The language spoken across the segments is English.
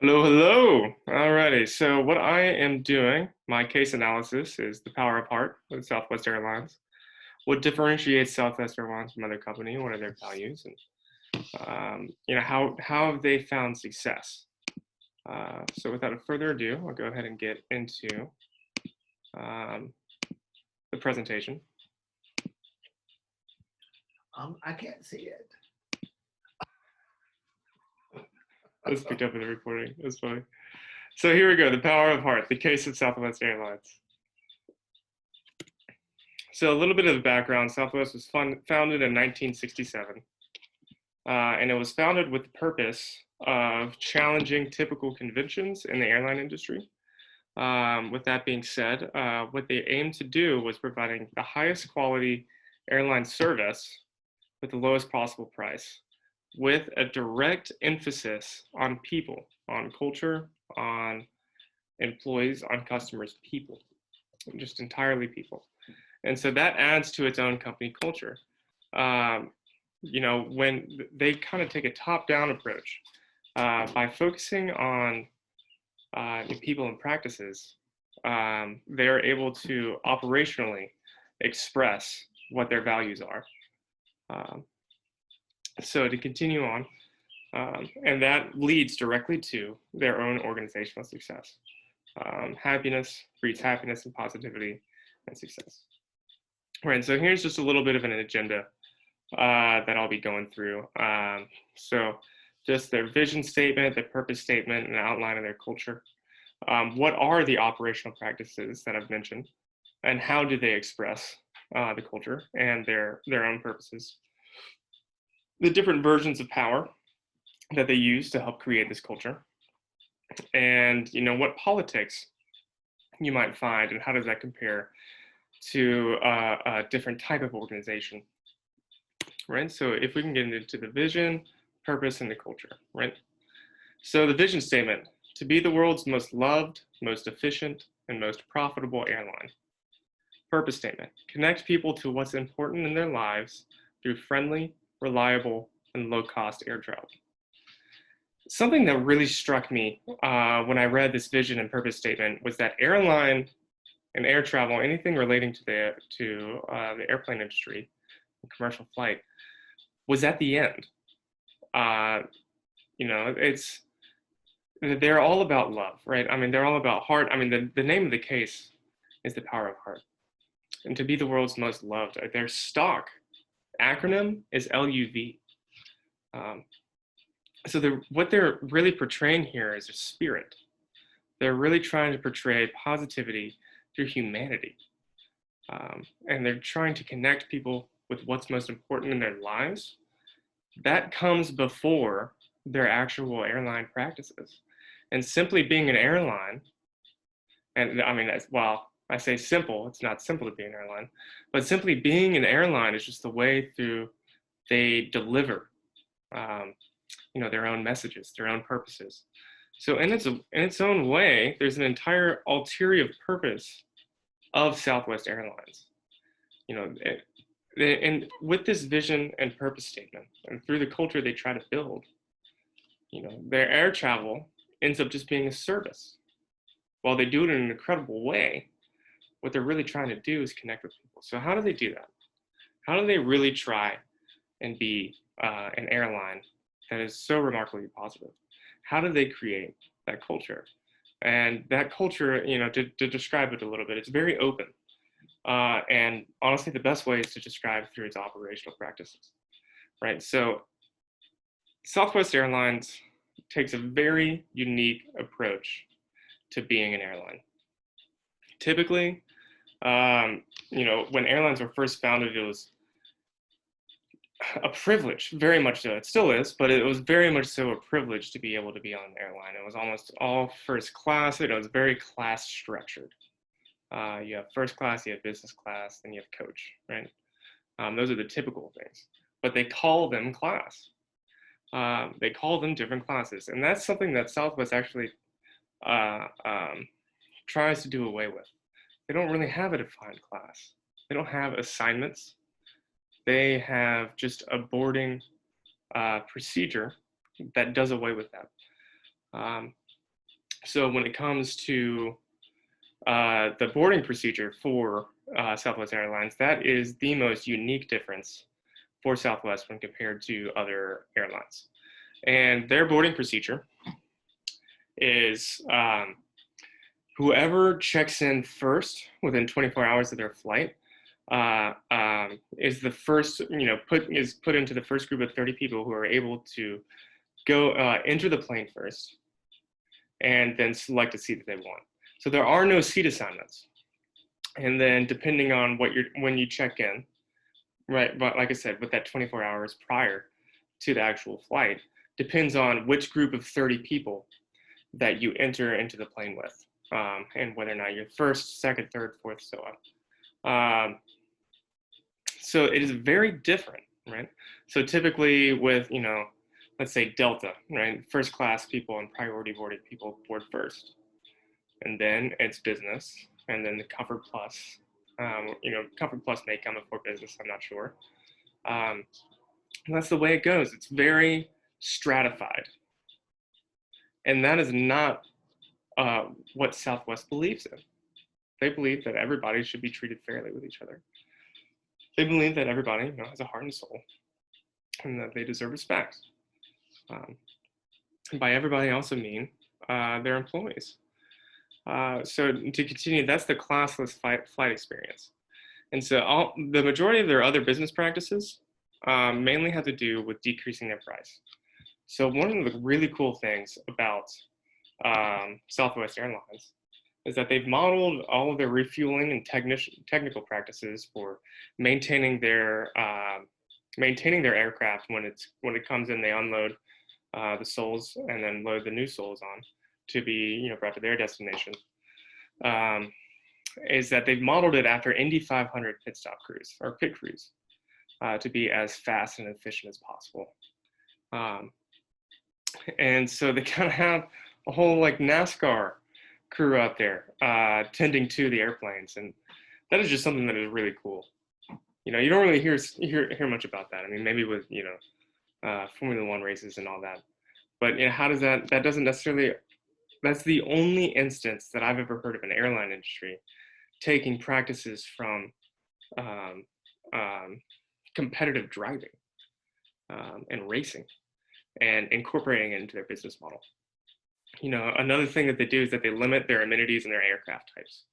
Hello, hello. Alrighty, so what I am doing, my case analysis is the power of heart with Southwest Airlines. What differentiates Southwest Airlines from other company? What are their values, and how have they found success? So without further ado, I'll go ahead and get into um, the presentation. I can't see it. That's picked up in the recording. That's funny. So here we go, the power of heart, the case of Southwest Airlines. So a little bit of the background, Southwest was founded in 1967, and it was founded with the purpose of challenging typical conventions in the airline industry. With that being said, what they aimed to do was providing the highest quality airline service with the lowest possible price, with a direct emphasis on people, on culture, on employees, on customers, people, just entirely people. And so that adds to its own company culture. When they kind of take a top-down approach by focusing on people and practices, they're able to operationally express what their values are. So to continue on, and that leads directly to their own organizational success. Happiness breeds happiness and positivity and success. Right, so here's just a little bit of an agenda that I'll be going through. So just their vision statement, their purpose statement, and an outline of their culture. What are the operational practices that I've mentioned, and how do they express the culture and their own purposes? The different versions of power that they use to help create this culture, and what politics you might find, and how does that compare to a different type of organization, right? So if we can get into the vision, purpose, and the culture, right? So the vision statement: to be the world's most loved, most efficient, and most profitable airline. Purpose statement: connect people to what's important in their lives through friendly, reliable, and low-cost air travel. Something that really struck me when I read this vision and purpose statement was that airline and air travel, anything relating to the airplane industry, commercial flight, was at the end. They're all about love, right? I mean, they're all about heart. I mean, the name of the case is the power of heart. And to be the world's most loved, their stock acronym is LUV. So what they're really portraying here is a spirit. They're really trying to portray positivity through humanity. And they're trying to connect people with what's most important in their lives. That comes before their actual airline practices. And simply being an airline, and I mean, I say simple, it's not simple to be an airline, but simply being an airline is just the way through they deliver their own messages, their own purposes. So in its own way, there's an entire ulterior purpose of Southwest Airlines. And with this vision and purpose statement, and through the culture they try to build, their air travel ends up just being a service. While they do it in an incredible way, what they're really trying to do is connect with people. So how do they do that? How do they really try and be an airline that is so remarkably positive? How do they create that culture? And that culture, to describe it a little bit, it's very open. And honestly, the best way is to describe through its operational practices, right? So Southwest Airlines takes a very unique approach to being an airline. Typically, when airlines were first founded, it was a privilege, very much so. It still is, but it was very much so a privilege to be able to be on an airline. It was almost all first class. It was very class structured. You have first class, you have business class, then you have coach, right? Those are the typical things, but they call them class. They call them different classes, and that's something that Southwest actually tries to do away with. They don't really have a defined class. They don't have assignments. They have just a boarding procedure that does away with that. So when it comes to the boarding procedure for Southwest Airlines, that is the most unique difference for Southwest when compared to other airlines. And their boarding procedure is whoever checks in first within 24 hours of their flight is the first, put into the first group of 30 people who are able to go enter the plane first and then select a seat that they want. So there are no seat assignments. And then depending on when you check in, right, but like I said, with that 24 hours prior to the actual flight, depends on which group of 30 people that you enter into the plane with, and whether or not you're first, second, third, fourth, so on. So it is very different, right? So typically with, let's say Delta, right? First class people and priority boarded people board first. And then it's business, and then the Comfort Plus. Comfort Plus may come before business, I'm not sure. That's the way it goes. It's very stratified. And that is not what Southwest believes in. They believe that everybody should be treated fairly with each other. They believe that everybody has a heart and soul, and that they deserve respect. And by everybody, I also mean their employees. So to continue, that's the classless flight experience. And so the majority of their other business practices mainly have to do with decreasing their price. So one of the really cool things about Southwest Airlines is that they've modeled all of their refueling and technical practices for maintaining their aircraft when it comes in. They unload the souls and then load the new souls on to be brought to their destination. Is that they've modeled it after Indy 500 pit crews to be as fast and efficient as possible. And so they kind of have a whole NASCAR crew out there tending to the airplanes, and that is just something that is really cool. You don't really hear much about that. I mean, maybe with Formula One races and all that, but how does that doesn't necessarily. That's the only instance that I've ever heard of an airline industry taking practices from competitive driving and racing and incorporating it into their business model. Another thing that they do is that they limit their amenities and their aircraft types.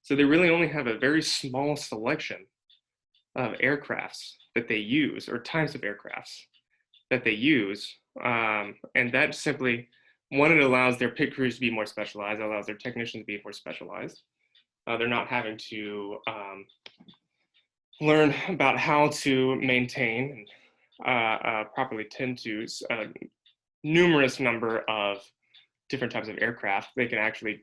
So they really only have a very small selection of aircrafts that they use, or types of aircrafts that they use. And that simply, one, it allows their pit crews to be more specialized, allows their technicians to be more specialized. They're not having to learn about how to maintain and properly tend to a numerous number of different types of aircraft. They can actually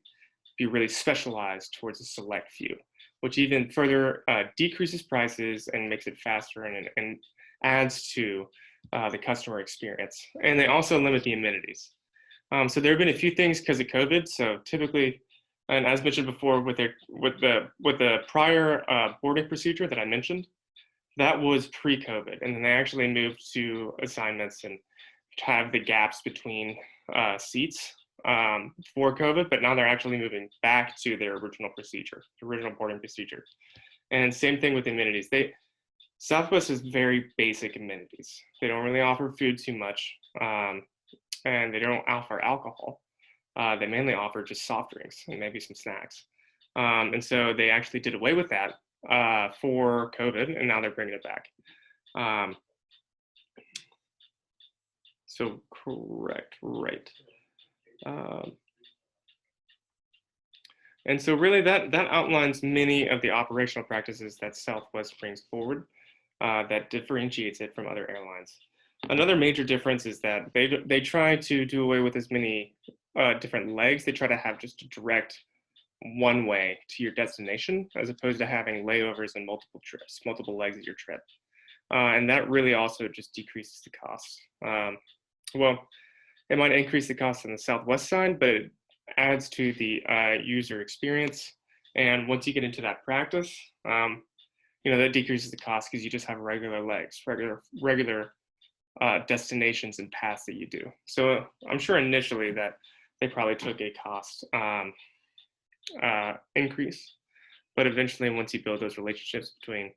be really specialized towards a select few, which even further decreases prices and makes it faster and adds to the customer experience. And they also limit the amenities. So there have been a few things because of COVID. So typically, and as mentioned before, with the prior boarding procedure that I mentioned, that was pre-COVID, and then they actually moved to assignments and have the gaps between seats for COVID. But now they're actually moving back to their original boarding procedure. And same thing with amenities. Southwest is very basic amenities. They don't really offer food too much. And they don't offer alcohol. They mainly offer just soft drinks and maybe some snacks. And so they actually did away with that for COVID, and now they're bringing it back. So correct, right. And so really that outlines many of the operational practices that Southwest brings forward that differentiates it from other airlines. Another major difference is that they try to do away with as many different legs. They try to have just a direct one way to your destination, as opposed to having layovers and multiple legs of your trip. And that really also just decreases the cost. Well, it might increase the cost on the Southwest side, but it adds to the user experience. And once you get into that practice, that decreases the cost because you just have regular legs, regular destinations and paths that you do. So I'm sure initially that they probably took a cost increase. But eventually, once you build those relationships between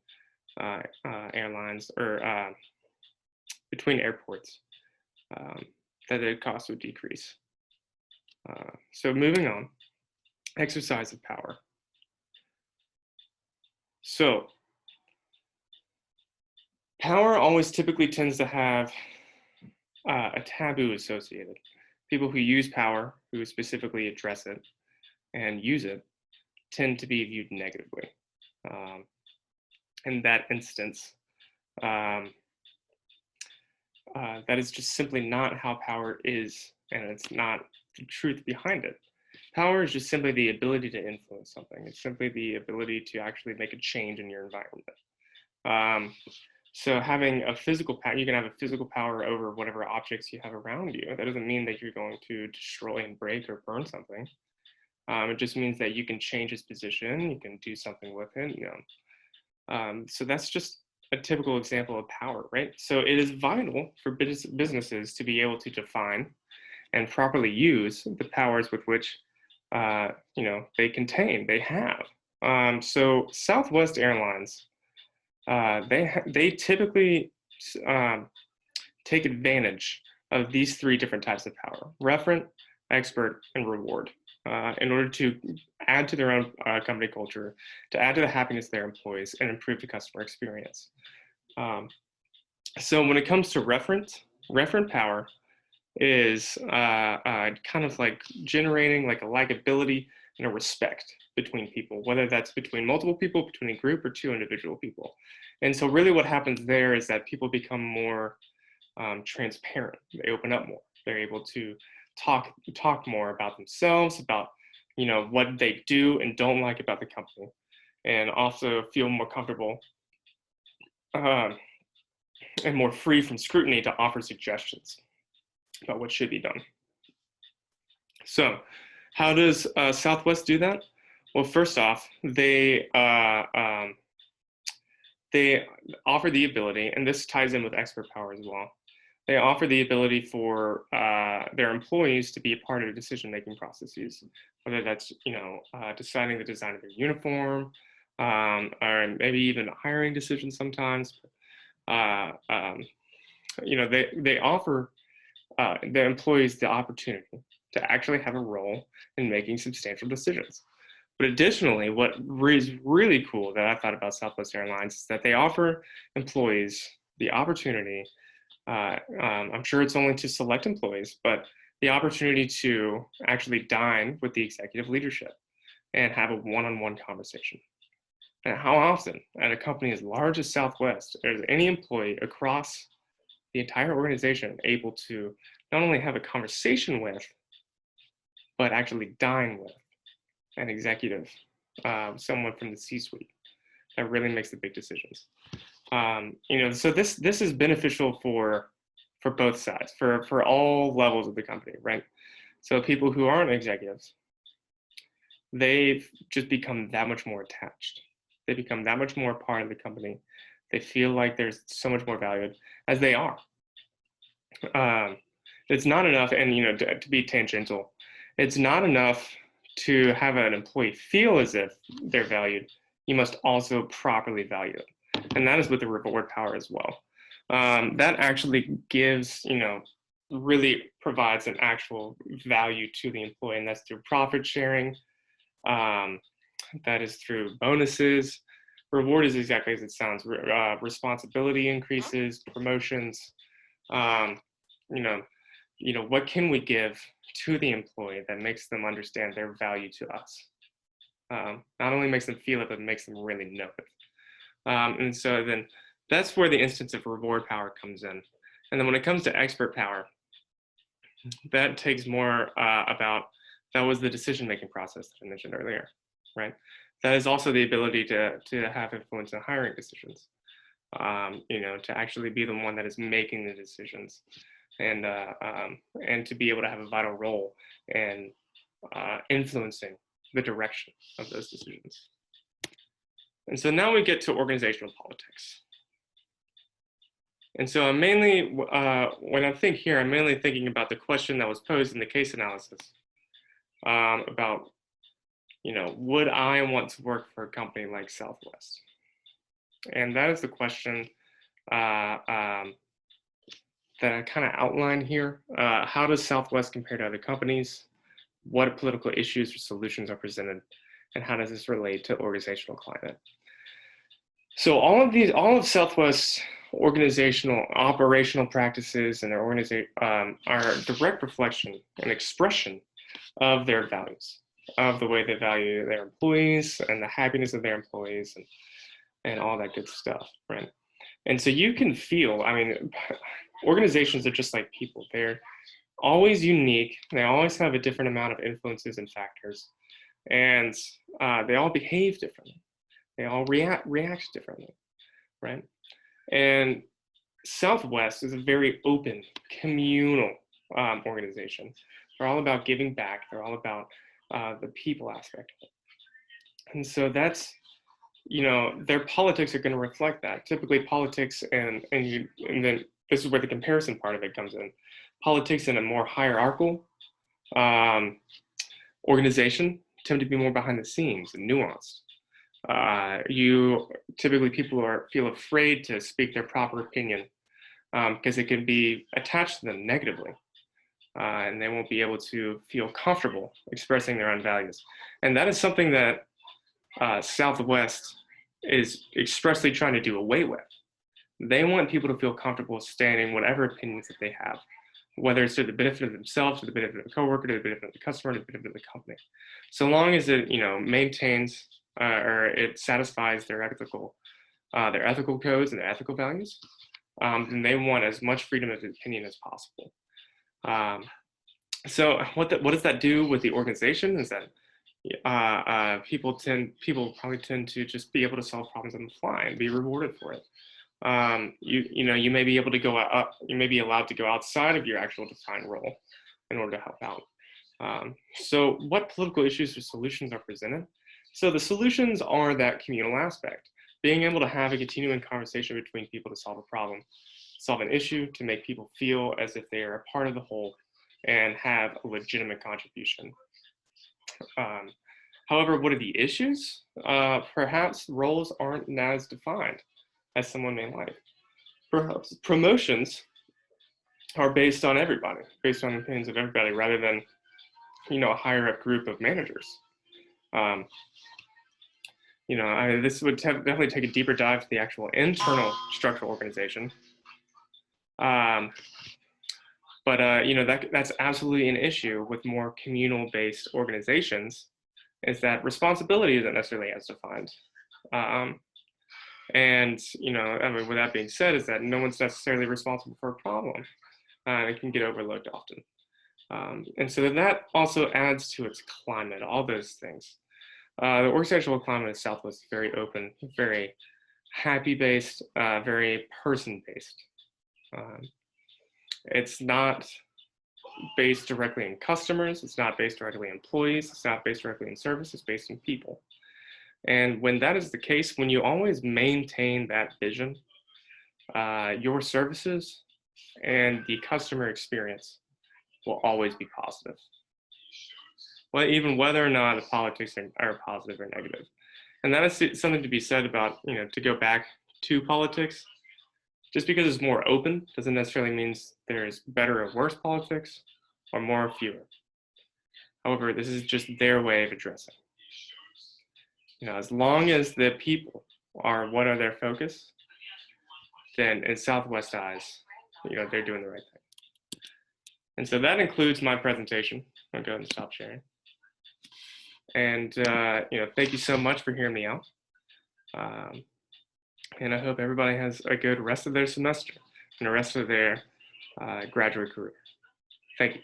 airlines or between airports, that the cost would decrease. So moving on, exercise of power. So power always typically tends to have a taboo associated. People who use power, who specifically address it and use it, tend to be viewed negatively. In that instance, that is just simply not how power is, and it's not the truth behind it. Power is just simply the ability to influence something. It's simply the ability to actually make a change in your environment. So having a physical power, you can have a physical power over whatever objects you have around you. That doesn't mean that you're going to destroy and break or burn something. It just means that you can change its position, you can do something with it, so that's just a typical example of power, right? So it is vital for businesses to be able to define and properly use the powers with which they have. So Southwest Airlines, they typically take advantage of these three different types of power: referent, expert, and reward, in order to add to their own company culture, to add to the happiness of their employees, and improve the customer experience. So when it comes to referent power is kind of like generating like a likability and a respect between people, whether that's between multiple people, between a group, or two individual people. And so really what happens there is that people become more transparent. They open up more. They're able to talk more about themselves, about what they do and don't like about the company, and also feel more comfortable and more free from scrutiny to offer suggestions about what should be done. So how does Southwest do that? Well, first off, they offer the ability, and this ties in with expert power as well. They offer the ability for their employees to be a part of decision-making processes, whether that's deciding the design of their uniform, or maybe even hiring decisions sometimes. They offer their employees the opportunity to actually have a role in making substantial decisions. But additionally, what is really cool that I thought about Southwest Airlines is that they offer employees the opportunity, I'm sure it's only to select employees, but the opportunity to actually dine with the executive leadership and have a one-on-one conversation. And how often at a company as large as Southwest is any employee across the entire organization able to not only have a conversation with, but actually dine with an executive, someone from the C-suite that really makes the big decisions. So this is beneficial for both sides, for all levels of the company, right? So people who aren't executives, they've just become that much more attached. They become that much more part of the company. They feel like there's so much more valued as they are. It's not enough, and to be tangential, it's not enough to have an employee feel as if they're valued. You must also properly value it, and that is with the reward power as well. That actually gives, really provides an actual value to the employee, and that's through profit sharing. That is through bonuses. Reward is exactly as it sounds. Responsibility increases, promotions. What can we give to the employee that makes them understand their value to us? Not only makes them feel it, but makes them really know it. And so then that's where the instance of reward power comes in. And then when it comes to expert power, that takes more that was the decision-making process that I mentioned earlier, right? That is also the ability to have influence in hiring decisions, to actually be the one that is making the decisions, and to be able to have a vital role in influencing the direction of those decisions. And so now we get to organizational politics. And so I'm mainly, when I think here, I'm mainly thinking about the question that was posed in the case analysis. about, would I want to work for a company like Southwest? And that is the question that I kind of outlined here. How does Southwest compare to other companies? What political issues or solutions are presented? And how does this relate to organizational climate? So all of Southwest's organizational, operational practices and their organization are a direct reflection and expression of their values, of the way they value their employees and the happiness of their employees and all that good stuff, right? And so you can feel, organizations are just like people. They're always unique. They always have a different amount of influences and factors. And they all behave differently. They all react differently, right? And Southwest is a very open, communal organization. They're all about giving back. They're all about the people aspect of it. And so that's, their politics are going to reflect that. Typically politics and then this is where the comparison part of it comes in. Politics in a more hierarchical organization tend to be more behind the scenes and nuanced. People feel afraid to speak their proper opinion because it can be attached to them negatively. And they won't be able to feel comfortable expressing their own values. And that is something that Southwest is expressly trying to do away with. They want people to feel comfortable stating whatever opinions that they have, whether it's to the benefit of themselves, to the benefit of the coworker, to the benefit of the customer, to the benefit of the company. So long as it, maintains or it satisfies their ethical codes and their ethical values, then they want as much freedom of opinion as possible. So what does that do with the organization is that people probably tend to just be able to solve problems on the fly and be rewarded for it. You may be able to go out, you may be allowed to go outside of your actual defined role in order to help out. So what political issues or solutions are presented? So the solutions are that communal aspect, being able to have a continuing conversation between people to solve a problem, solve an issue, to make people feel as if they are a part of the whole and have a legitimate contribution. However, what are the issues? Perhaps roles aren't as defined as someone may like. Perhaps promotions are based on everybody, based on the opinions of everybody, rather than, a higher up group of managers. This would definitely take a deeper dive to the actual internal structural organization. That's absolutely an issue with more communal-based organizations, is that responsibility isn't necessarily as defined. With that being said, is that no one's necessarily responsible for a problem. It can get overlooked often. And so that also adds to its climate, all those things. The organizational climate of Southwest is very open, very happy-based, very person-based. It's not based directly in customers. It's not based directly in employees. It's not based directly in service. It's based in people. And when that is the case, when you always maintain that vision, your services and the customer experience will always be positive. Well, even whether or not the politics are positive or negative. And that is something to be said about, to go back to politics. Just because it's more open doesn't necessarily mean there's better or worse politics or more or fewer. However, this is just their way of addressing. As long as the people are what are their focus, then in Southwest eyes, they're doing the right thing. And so that includes my presentation. I'll go ahead and stop sharing. And thank you so much for hearing me out. And I hope everybody has a good rest of their semester and the rest of their graduate career. Thank you.